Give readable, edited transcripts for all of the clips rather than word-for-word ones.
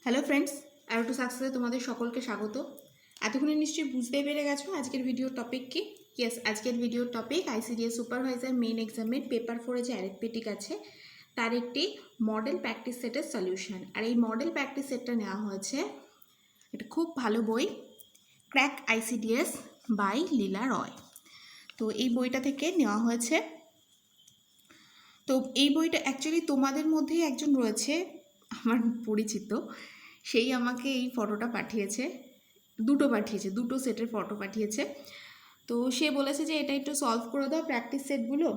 Hello friends, arrow two সাকসেসে তোমাদের সকলকে স্বাগত। এতক্ষণে নিশ্চয়ই বুঝতেই পেরে গেছো আজকের ভিডিওর টপিক কি। ইয়েস, আজকের ভিডিওর টপিক আইসিডিএস সুপারভাইজার মেইন এক্সামের পেপার 4 যে অ্যারিথমেটিক আছে তার একটি মডেল প্র্যাকটিস সেটের সলিউশন। আর এই মডেল প্র্যাকটিস সেটটা নেওয়া হয়েছে, এটা খুব ভালো বই, ক্র্যাক আইসিডিএস বাই লীলা রয়। তো এই বইটা থেকে নেওয়া হয়েছে। তো এই বইটা অ্যাকচুয়ালি তোমাদের মধ্যেই একজন রয়েছে আমার পরিচিত, সেই আমাকে এই ফটোটা পাঠিয়েছে, দুটো সেটের ফটো পাঠিয়েছে। তো সে বলেছে যে এটা একটু সলভ করে দাও প্র্যাকটিস সেটগুলো।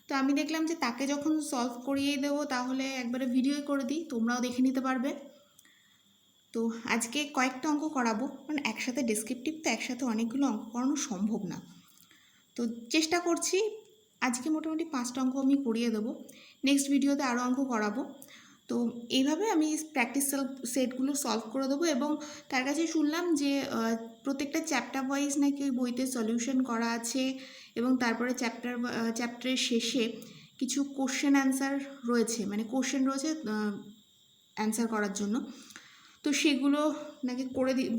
তো আমি দেখলাম যে তাকে যখন সলভ করিয়েই দেবো তাহলে একবারে ভিডিওই করে দিই, তোমরাও দেখে নিতে পারবে। তো আজকে কয়েকটা অঙ্ক করাবো, মানে একসাথে ডেসক্রিপটিভ তো একসাথে অনেকগুলো অঙ্ক করানো সম্ভব না। তো চেষ্টা করছি আজকে মোটামুটি 5টা অঙ্ক আমি করিয়ে দেবো, নেক্সট ভিডিওতে আরও অঙ্ক করাবো। তো এইভাবে আমি প্র্যাকটিস সেটগুলো সলভ করে দেবো। এবং তার কাছে শুনলাম যে প্রত্যেকটা চ্যাপ্টার ওয়াইজ নাকি ওই বইতে সলিউশন করা আছে, এবং তারপরে চ্যাপ্টারের শেষে কিছু কোশ্চেন অ্যান্সার রয়েছে, মানে কোশ্চেন রয়েছে অ্যান্সার করার জন্য। তো সেগুলো নাকি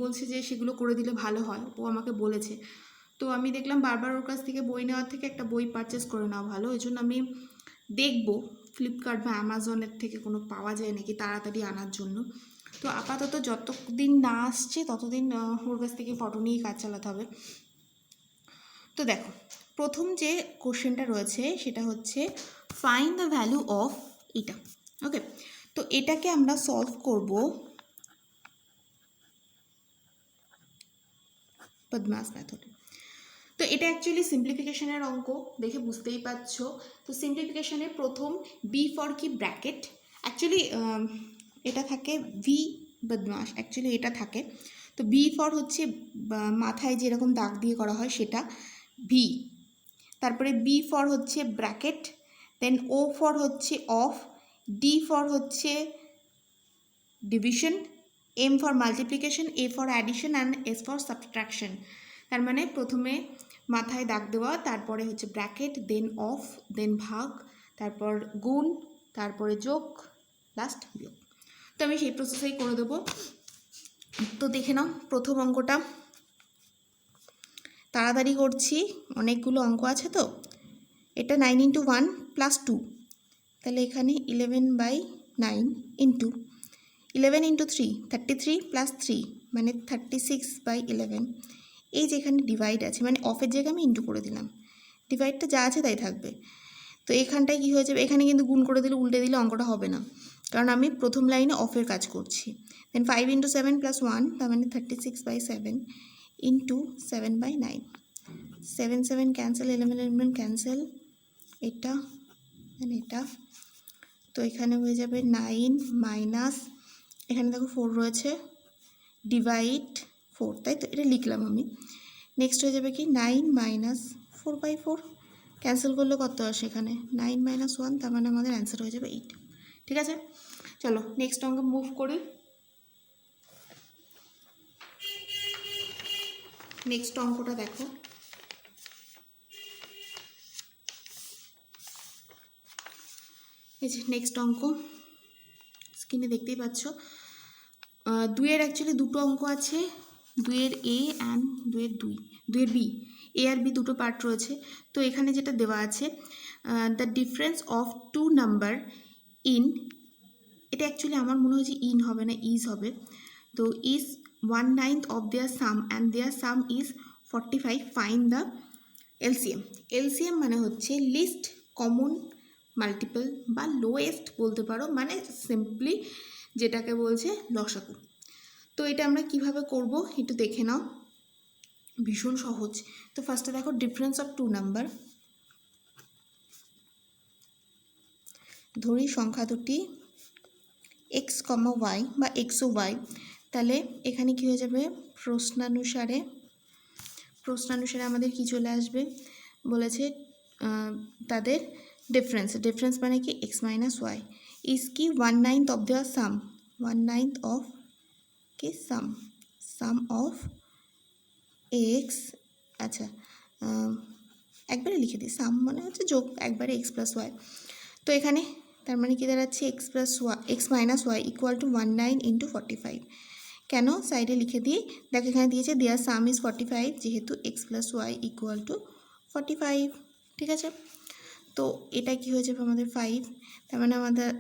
বলছে যে সেগুলো করে দিলে ভালো হয়, ও আমাকে বলেছে। তো আমি দেখলাম বারবার ওর কাছ থেকে বই নেওয়ার থেকে একটা বই পারচেস করে নেওয়া ভালো, ওই জন্য আমি দেখবো ফ্লিপকার্ট বা অ্যামাজনের থেকে কোনো পাওয়া যায় নাকি তাড়াতাড়ি আনার জন্য। তো আপাতত যতদিন না আসছে ততদিন ওর কাছ থেকে ফটো নিয়েই কাজ চালাতে হবে। তো দেখো, প্রথম যে কোশ্চেনটা রয়েছে সেটা হচ্ছে ফাইন্ড দ্য ভ্যালু অফ এটা। ওকে, তো এটাকে আমরা সলভ করব পদ্মাস মেথডে। তো এটা অ্যাকচুয়ালি সিম্পলিফিকেশনের অঙ্ক, দেখে বুঝতেই পারছো। তো সিম্পলিফিকেশনের প্রথম বি ফর কি ব্র্যাকেট, অ্যাকচুয়ালি এটা থাকে ভি বদমাস, অ্যাকচুয়ালি এটা থাকে। তো বি ফর হচ্ছে মাথায় যেরকম দাগ দিয়ে করা হয় সেটা ভি, তারপরে বি ফর হচ্ছে ব্র্যাকেট, দেন ও ফর হচ্ছে অফ, ডি ফর হচ্ছে division, M for multiplication, A for addition and S for subtraction. তার মানে প্রথমে মাথায় দাগ দেওয়া, তারপরে হচ্ছে ব্র্যাকেট, দেন অফ, দেন ভাগ, তারপর গুণ, তারপরে যোগ, লাস্ট বিয়োগ। তো আমি সেই প্রসেসেই করে দেবো। তো দেখে নাও প্রথম অঙ্কটা, তাড়াতাড়ি করছি, অনেকগুলো অঙ্ক আছে। তো এটা 9 × 1 + 2, তাহলে এখানে 11/9 ইন্টু 11 × 3 33 + 3 মানে 36/11। এই যেখানে ডিভাইড আছে, মানে অফের জায়গায় আমি ইন্টু করে দিলাম, ডিভাইডটা যা আছে তাই থাকবে। তো এখানটায় কী হয়ে যাবে, এখানে কিন্তু গুণ করে দিলে উল্টে দিলে অঙ্কটা হবে না, কারণ আমি প্রথম লাইনে অফের কাজ করছি। দেন 5 × 7 + 1, তার মানে 36/7 ইন্টু 7/9। 7 7 ক্যান্সেল, 11 11 ক্যান্সেল, এটা এটা। তো এখানে হয়ে যাবে 9 মাইনাস, এখানে দেখো 4 রয়েছে, ডিভাইড 4, তাই তো এটা লিখলাম আমি। নেক্সট হয়ে যাবে কি 9 - 4/4, ক্যান্সেল করলে কত আসে এখানে 9 - 1, তার মানে আমাদের অ্যান্সার হয়ে যাবে 8। ঠিক আছে, চলো নেক্সট অঙ্ক মুভ করি। নেক্সট অঙ্কটা দেখো, এই যে নেক্সট অঙ্ক স্ক্রিনে দেখতেই পাচ্ছ। 2-এর অ্যাকচুয়ালি দুটো অঙ্ক আছে, 2-এর এ অ্যান্ড 2-এর বি, এ আর বি দুটো পার্ট রয়েছে। তো এখানে যেটা দেওয়া আছে, the difference of 2 number in, এটা অ্যাকচুয়ালি আমার মনে হয়েছে ইন হবে না, ইজ হবে। তো is 1/9 of their sum and their sum is 45, find the LCM. LCM মানে হচ্ছে লিস্ট কমন মাল্টিপল বা লোয়েস্ট বলতে পারো, মানে সিম্পলি যেটাকে বলছে লসাগু। তো এটা আমরা কিভাবে করব একটু দেখে নাও, ভীষণ সহজ। তো ফার্স্টে দেখো ডিফারেন্স অফ 2 নাম্বার, ধরি সংখ্যা দুটি এক্স, ওয়াই বা এক্স ও ওয়াই, তাহলে এখানে কি হয়ে যাবে, প্রশ্নানুসারে আমাদের কি চলে আসবে, বলেছে তাদের ডিফারেন্স মানে কি এক্স মাইনাস ওয়াই ইজ কি 1/9 অফ দেয়ার সাম, 1/9 অফ কি সাম অফ এক্স। আচ্ছা, একবারে লিখে দিই, সাম মানে হচ্ছে যোগ একবারে এক্স প্লাস ওয়াই। তো এখানে তার মানে কি দাঁড়াচ্ছে x minus y equal to 19 into 45। কেন সাইডে লিখে দিই, দেখ এখানে দিয়েছে দেয়ার সাম ইজ 45, যেহেতু x plus y equal to 45। ঠিক আছে, তো এটা কি হয়ে যাবে আমাদের 5। তার মানে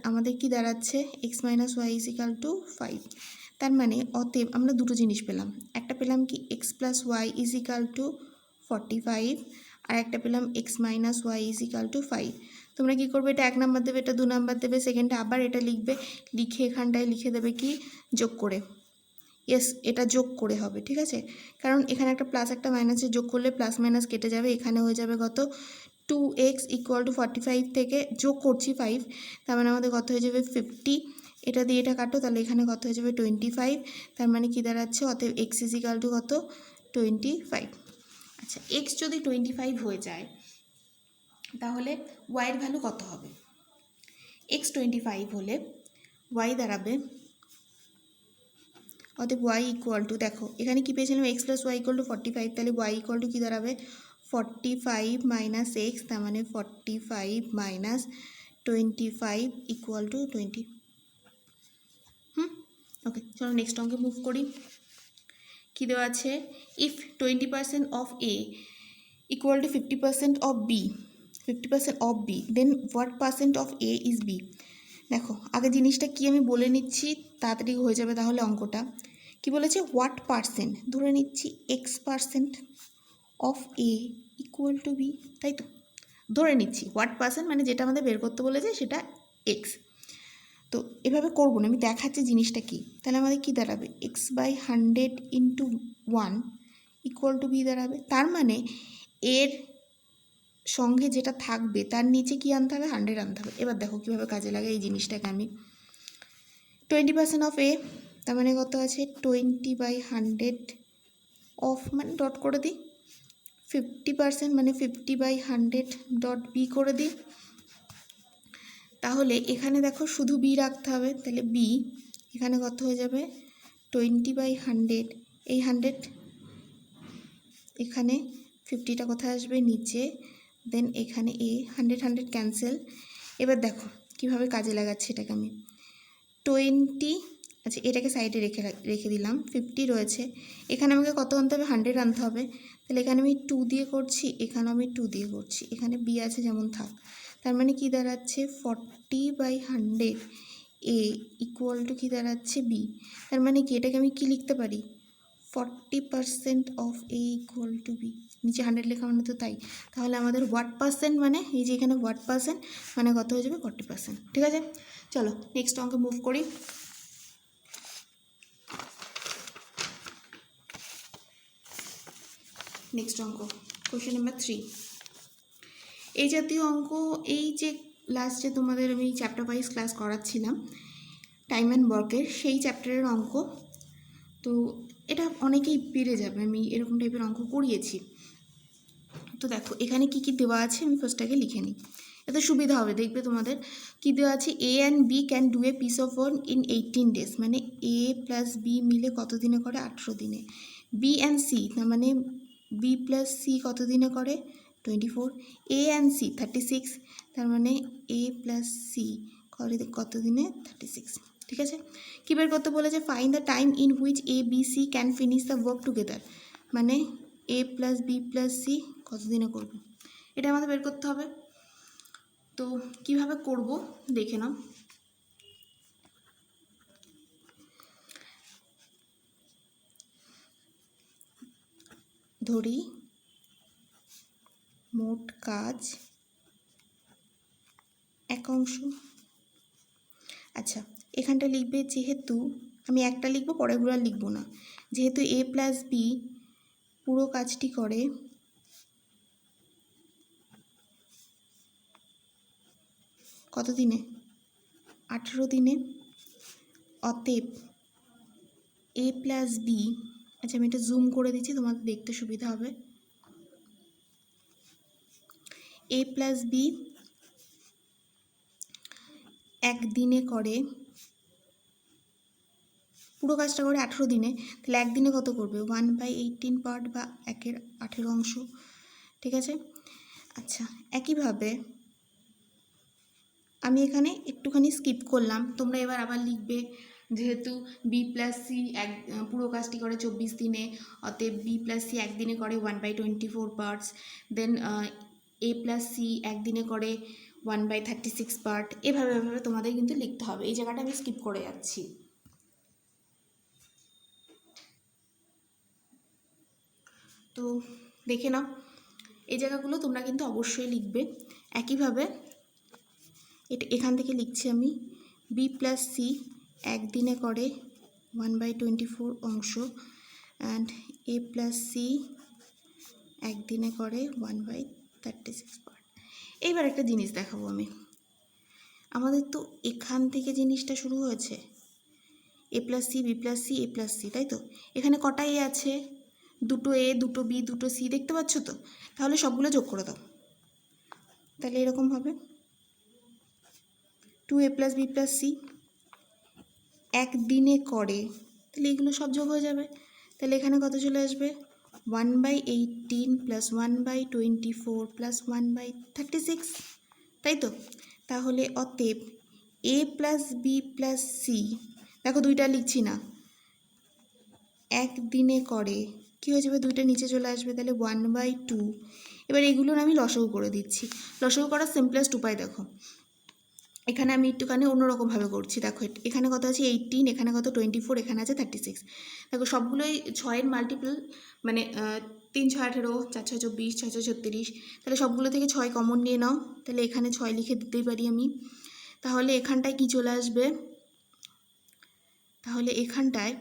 আমাদের কি দাঁড়াচ্ছে x minus y is equal to 5। তার মানে অতএব আমরা দুটো জিনিস পেলাম, একটা পেলাম কি x plus y is equal to 45, আর একটা পেলাম x minus y is equal to 5। তোমরা কী করবে, এটা 1 নাম্বার দেবে, এটা 2 নাম্বার দেবে, সেকেন্ডে আবার এটা লিখবে, লিখে এখানটায় লিখে দেবে কি যোগ করে। ইয়েস, এটা যোগ করে হবে, ঠিক আছে, কারণ এখানে একটা প্লাস একটা মাইনাসে যোগ করলে প্লাস মাইনাস কেটে যাবে, এখানে হয়ে যাবে কত 2x ইকুয়াল টু 45 থেকে যোগ করছি 5, তার মানে আমাদের কত হয়ে যাবে 50। এটা দিয়ে এটা কাটো, তাহলে এখানে কত হয়ে যাবে 25। তার মানে কি দাঁড়াচ্ছে অতএব এক্স ইজ ইকাল টু কত 25। আচ্ছা, এক্স যদি 25 হয়ে যায় তাহলে ওয়াইয়ের ভ্যালু কত হবে? এক্স 25 হলে ওয়াই দাঁড়াবে, অতএব ওয়াই ইকুয়াল টু, দেখো এখানে কী পেয়েছিলাম x plus y equal to 45, তাহলে ওয়াই ইকুয়াল টু কী দাঁড়াবে 45 মাইনাস এক্স, তার মানে 45 মাইনাস 25 ইকুয়াল টু 20। ওকে, চলো নেক্সট অঙ্কে মুভ করি। কী দেওয়া আছে, if 20% of A equal to 50% of B, 50% of B, then what percent of A is B. দেখো আগে জিনিসটা কি আমি বলে নিচ্ছি, তাড়াতাড়ি হয়ে যাবে তাহলে অঙ্কটা। কি বলেছে, হোয়াট পার্সেন্ট, ধরে নিচ্ছি x percent of A equal to B, তাই তো ধরে নিচ্ছি হোয়াট পার্সেন্ট মানে যেটা আমাদের বের করতে বলেছে সেটা এক্স। তো এভাবে করবো না, আমি দেখাচ্ছি জিনিসটা কি। তাহলে আমাদের কি দাঁড়াবে x by 100 into 1 equal to B দাঁড়াবে। তার মানে এর সঙ্গে যেটা থাকবে তার নিচে কি আনতে হবে 100 আনতে হবে। এবার দেখো কীভাবে কাজে লাগে এই জিনিসটাকে। আমি 20% অফ এ, তার মানে কত আছে 20/100 অফ, মানে ডট করে দিই, 50% মানে 50/100 ডট বি করে দিই। তাহলে এখানে দেখো শুধু বি রাখতে হবে, তাহলে বি এখানে কত হয়ে যাবে 20/100, এই 100 এখানে 50টা কোথায় আসবে নিচে, দেন এখানে এ 100 ক্যান্সেল। এবার দেখো কিভাবে কাজে লাগাচ্ছে এটাকে আমি 20, আচ্ছা এটাকে সাইডে রেখে দিলাম, 50 রয়েছে, এখানে আমাকে কত আনতে হবে 100 আনতে হবে। তাহলে এখানে আমি 2 দিয়ে করছি, এখানে আমি 2 দিয়ে করছি, এখানে বি আছে যেমন থাক। তার মানে কি দাঁড়াচ্ছে 40/100 এ ইকুয়াল টু কী দাঁড়াচ্ছে বি। তার মানে কি এটাকে আমি কি লিখতে পারি 40% of A equal to B, নিচে 100 লেখা মানে তো তাই। তাহলে আমাদের হোয়াট পার্সেন্ট মানে এই যে এখানে হোয়াট পার্সেন্ট মানে কত হয়ে যাবে 40%। ঠিক আছে, চলো নেক্সট অঙ্কে মুভ করি। নেক্সট অঙ্ক কোয়েশ্চেন নাম্বার 3। এই জাতীয় অঙ্ক, এই যে লাস্ট যে তোমাদের আমি চ্যাপ্টার ওয়াইজ ক্লাস করাচ্ছিলাম টাইম অ্যান্ড ওয়ার্কের, সেই চ্যাপ্টারের অঙ্ক। তো এটা অনেকেই পেরে যাবে, আমি এরকম টাইপের অঙ্ক করিয়েছি। তো দেখো এখানে কি কি দেওয়া আছে আমি ফার্স্টটাকে লিখে নিই, এতে সুবিধা হবে দেখবে তোমাদের। কি দেওয়া আছে, A and B can do a piece of work in 18 days, মানে এ প্লাস বি মিলে কত দিনে করে 18 দিনে। বি অ্যান্ড সি, তার মানে বি প্লাস সি কত দিনে করে 24। এ অ্যান্ড সি 36, তার মানে এ প্লাস সি করে কত দিনে 36। ঠিক আছে, কী বের করতে বলেছে, find the time in which A B C can finish the work together, মানে A plus B plus C কত দিনে করবে, এটা আমাদের বের করতে হবে। তো কিভাবে করব দেখে নাও। ধরি মোট কাজ 1 অংশ। আচ্ছা এখানটা লিখবে, যেহেতু আমি একটা লিখবো পরেরগুলো আর লিখবো না, যেহেতু এ প্লাস বি পুরো কাজটি করে কত দিনে 18 দিনে, অতএব এ প্লাস বি, আচ্ছা আমি এটা জুম করে দিচ্ছি তোমাদের দেখতে সুবিধা হবে, এ প্লাস বি একদিনে করে, পুরো কাজটা করে 18 দিনে, তাহলে একদিনে কত করবে 1/18 পার্ট বা 1/18 অংশ। ঠিক আছে, আচ্ছা একইভাবে আমি এখানে একটুখানি স্কিপ করলাম, তোমরা এবার আবার লিখবে। যেহেতু বি প্লাস সি পুরো কাজটি করে 24 দিনে, অতএব বি প্লাস সি একদিনে করে 1/24 পার্টস। দেন এ প্লাস সি একদিনে করে 1/36 পার্ট। এভাবে এভাবে তোমাদের কিন্তু লিখতে হবে। এই জায়গাটা আমি স্কিপ করে যাচ্ছি। তো দেখে নাও, এই জায়গাগুলো তোমরা কিন্তু অবশ্যই লিখবে। একইভাবে এখান থেকে লিখছি আমি, বি প্লাস সি একদিনে করে 1/24 অংশ, অ্যান্ড এ প্লাস সি একদিনে করে 1/36 পার্ট। এইবার একটা জিনিস দেখাবো আমি। আমাদের তো এখান থেকে জিনিসটা শুরু হয়েছে, A plus C, B plus C, A plus C, তাই তো? এখানে কটা এ আছে? দুটো এ, দুটো বি, দুটো সি, দেখতে পাচ্ছ তো? তাহলে সবগুলো যোগ করে দাও। তাহলে এরকম হবে 2a plus B plus C একদিনে করে, তাহলে এগুলো সব যোগ হয়ে যাবে। তাহলে এখানে কত চলে আসবে? 1/18 প্লাস 1/24 প্লাস 1/36, তাই তো? তাহলে অতএব এ প্লাস বি প্লাস সি, দেখো দুইটা লিখছি না, একদিনে করে কী হয়ে যাবে? দুইটা নিচে চলে আসবে, তাহলে 1/2। এবার এগুলোর আমি লসাগু করে দিচ্ছি। লসাগু করার সিম্পলেস্ট উপায় দেখো, এখানে আমি একটুখানি অন্যরকমভাবে করছি। দেখো এখানে কত আছে? 18, এখানে কত? 24, এখানে আছে 36। দেখো সবগুলোই 6-এর মাল্টিপল, মানে 3 6 18, 4 6 24, 6 6 36। তাহলে সবগুলো থেকে 6 কমন নিয়ে নাও, তাহলে এখানে 6 লিখে দিতেই পারি আমি। তাহলে এখানটায় কি চলে আসবে? তাহলে এখানটায়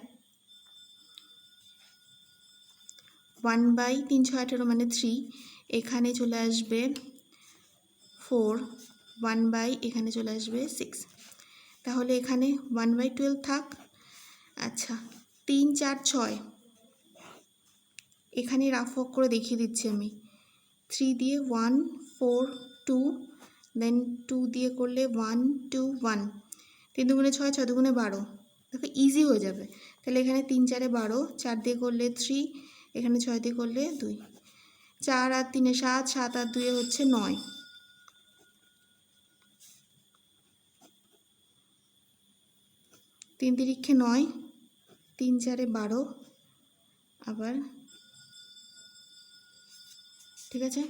1/3 6 18 মানে 3, এখানে চলে আসবে 4, 1/ এখানে চলে আসবে 6। তাহলে এখানে 1/12 থাক। আচ্ছা 3 4 6, এখানে রাফ ওয়ার্ক করে দেখিয়ে দিচ্ছি আমি। 3 দিয়ে 1 4 2, দেন 2 দিয়ে করলে 1 2 1, 3 দুগুণে 6, 6 দুগুণে 12। দেখো ইজি হয়ে যাবে। তাহলে এখানে 3 4 12, 4 দিয়ে করলে 3, এখানে 6 দিয়ে করলে 2, 4 আর 3 7, 7 আর 2 হচ্ছে 9। 3 তিরিক্ষে 9, 3 4 12, আবার ঠিক আছে।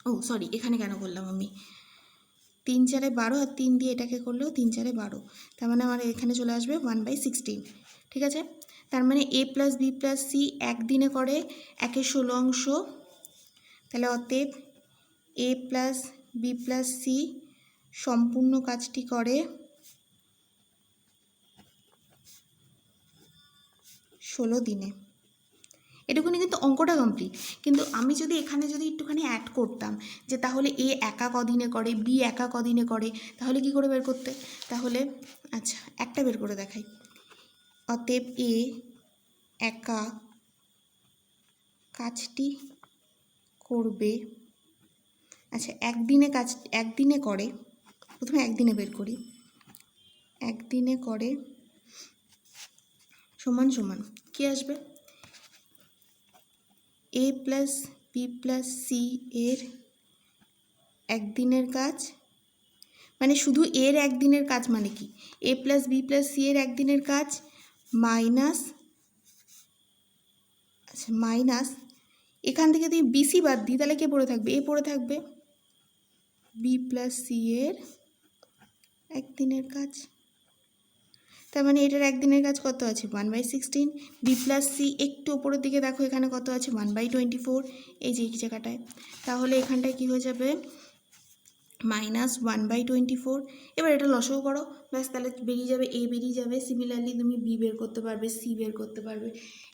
ও সরি, এখানে কেন করলাম আমি? 3 4 12, আর 3 দিয়ে এটাকে করলেও 3 4 12, তার মানে আমার এখানে চলে আসবে 1/16। ঠিক আছে, তার মানে A plus B plus C একদিনে করে 1/16 অংশ। তাহলে অতএব এ প্লাস বি প্লাস সি সম্পূর্ণ কাজটি করে 16 দিনে। এটুকুনি কিন্তু অঙ্কটা কমপ্লিট। কিন্তু আমি যদি এখানে যদি একটুখানি অ্যাড করতাম যে তাহলে এ একা কদিনে করে, বি একা কদিনে করে, তাহলে কি করে বের করতে? তাহলে আচ্ছা একটা বের করে দেখাই। অতএব এ একা কাজটি করবে, আচ্ছা একদিনে করে, প্রথমে একদিনে বের করি, একদিনে করে সমান সমান কি আসবে? এ প্লাস বি প্লাস সি এর একদিনের কাজ, মানে শুধু এর একদিনের কাজ মানে কি? এ প্লাস বি প্লাস সি এর একদিনের কাজ মাইনাস, আচ্ছা মাইনাস এখান থেকে যদি বিসি বাদ দিই তাহলে কে পড়ে থাকবে? এ পড়ে থাকবে। বি প্লাস সি এর একদিনের কাজ, তার মানে এটার একদিনের কাজ কত আছে? 1/16। বি প্লাস সি একটু ওপরের দিকে দেখো, এখানে কত আছে? 1/24, এই যে জায়গাটায়। তাহলে এখানটায় কি হয়ে যাবে? -1/24। এবার এটা লসাগু করো, ব্যাস তাহলে বেরিয়ে যাবে, এ বেরিয়ে যাবে। সিমিলারলি তুমি বি বের করতে পারবে, সি বের করতে পারবে।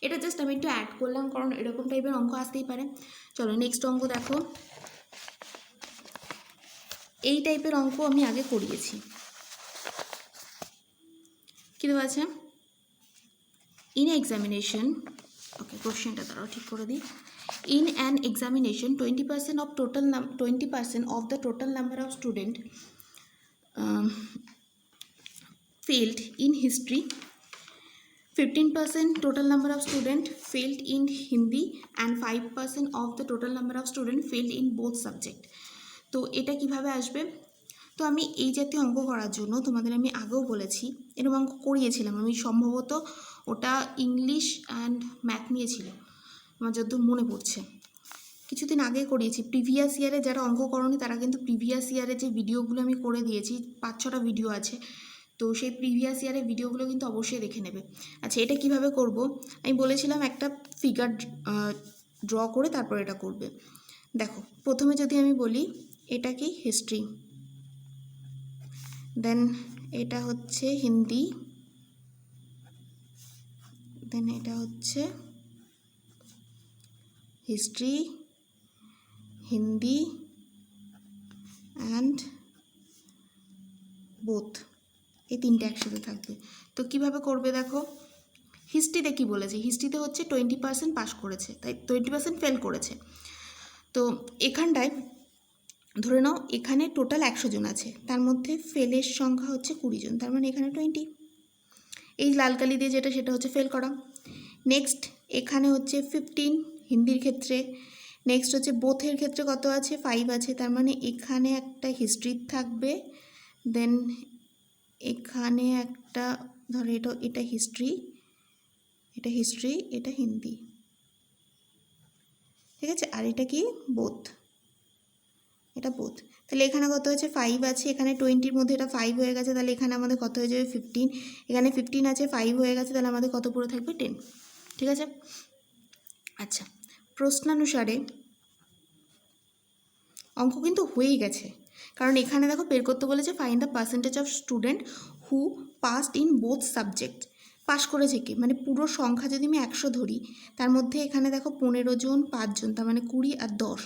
এটা জাস্ট আমি একটু অ্যাড করলাম, কারণ এরকম টাইপের অঙ্ক আসতেই পারে। চলো নেক্সট অঙ্ক দেখো। এই টাইপের অঙ্ক আমি আগে করিয়েছি। কী দেওয়া আছে? ইন এক্সামিনেশন, ওকে কোশ্চেনটা তারাও ঠিক করে দিই। In an examination, 20% of the total number of students failed in history, 15% total number of students failed in Hindi, and 5% of the total number of students failed in both subject. তো এটা কিভাবে আসবে? তো আমি এই জাতীয় অঙ্ক করার জন্য তোমাদের আমি আগেও বলেছি, এরকম অঙ্ক করিয়েছিলাম আমি, সম্ভবত ওটা ইংলিশ অ্যান্ড ম্যাথ নিয়েছিল আমার যতদূর মনে পড়ছে, কিছুদিন আগে করিয়েছি। প্রিভিয়াস ইয়ারে যারা অঙ্ক করনি তারা কিন্তু প্রিভিয়াস ইয়ারে যে ভিডিওগুলো আমি করে দিয়েছি 5-6টা ভিডিও আছে, তো সেই প্রিভিয়াস ইয়ারের ভিডিওগুলো কিন্তু অবশ্যই দেখে নেবে। আচ্ছা, এটা কিভাবে করব আমি বলেছিলাম, একটা ফিগার ড্র করে তারপর এটা করবে। দেখো, প্রথমে যদি আমি বলি এটা কি হিস্ট্রি, দেন এটা হচ্ছে হিন্দি, দেন এটা হচ্ছে হিস্ট্রি, হিন্দি অ্যান্ড বোথ, এই তিনটে একসাথে থাকবে। তো কিভাবে করবে দেখো, হিস্ট্রিতে কি বলেছে, হিস্ট্রিতে হচ্ছে 20% পাস করেছে, তাই 20% ফেল করেছে। তো এখানটায় ধরে নাও এখানে টোটাল 100 জন আছে, তার মধ্যে ফেলের সংখ্যা হচ্ছে 20 জন, তার মানে এখানে 20। এই লাল কালি দিয়ে যেটা সেটা হচ্ছে ফেল করা। নেক্সট এখানে হচ্ছে 15 হিন্দির ক্ষেত্রে। নেক্সট হচ্ছে বোথের ক্ষেত্রে কত আছে, 5 আছে, তার মানে এখানে একটা হিস্ট্রি থাকবে, দেন এখানে একটা, ধরো এটা হিস্ট্রি, এটা হিস্ট্রি, এটা হিন্দি, ঠিক আছে, আর এটা কি বোথ, এটা বোথ। তাহলে এখানে কত আছে, 5 আছে, এখানে 20-র মধ্যে এটা 5 হয়ে গেছে, তাহলে এখানে আমাদের কত হয়ে যাবে 15, এখানে 15 আছে, 5 হয়ে গেছে, তাহলে আমাদের কত পড়ে থাকবে 10, ঠিক আছে। আচ্ছা, প্রশ্নানুসারে অঙ্ক কিন্তু হয়েই গেছে, কারণ এখানে দেখো বের করতে বলেছে find the percentage of student who passed in both subject. Pass করেছে কি, মানে পুরো সংখ্যা যদি আমি 100 ধরি, তার মধ্যে এখানে দেখো 15 জন, 5 জন, তার মানে 20 আর 10,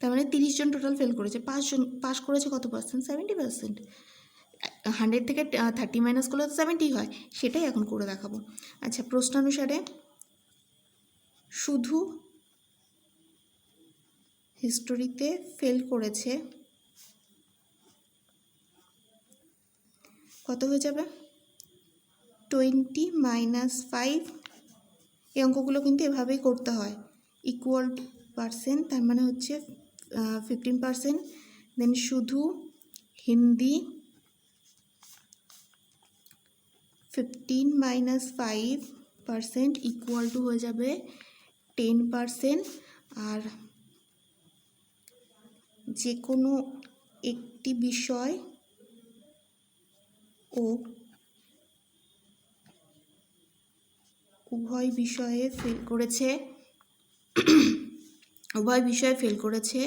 তার মানে 30 জন টোটাল ফেল করেছে, 5 জন পাস করেছে কত পার্সেন্ট, 70%। 100 থেকে 30 মাইনাস করলে তো 70 হয়, সেটাই এখন করে দেখাবো। আচ্ছা, প্রশ্নানুসারে শুধু হিস্টোরিতে ফেল করেছে কত হয়ে যাবে, 20 মাইনাস 5, এই অঙ্কগুলো কিন্তু এভাবেই করতে হয়, ইকুয়াল পার্সেন্ট, তার মানে হচ্ছে 15%, দেন শুধু হিন্দি 15 মাইনাস 5% ইকুয়াল টু হয়ে যাবে 10%, আর যে কোনো একটি বিষয় ও উভয় বিষয়ে ফেল করেছে, উভয় বিষয়ে ফেল করেছে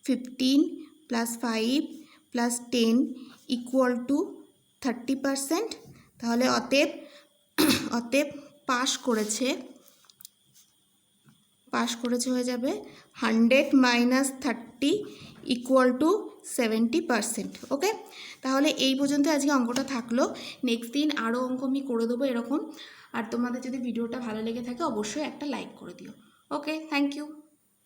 15 প্লাস 5 প্লাস 10 ইকুয়াল টু 30%, তাহলে অতএব পাস করেছে হয়ে যাবে 100 মাইনাস 30 ইকুয়াল টু 70%। ওকে, তাহলে এই পর্যন্ত আজকে অঙ্কটা থাকলো, নেক্সট দিন আরও অঙ্ক আমি করে দেবো এরকম। আর তোমাদের যদি ভিডিওটা ভালো লেগে থাকে অবশ্যই একটা লাইক করে দিও। ওকে, থ্যাংক ইউ।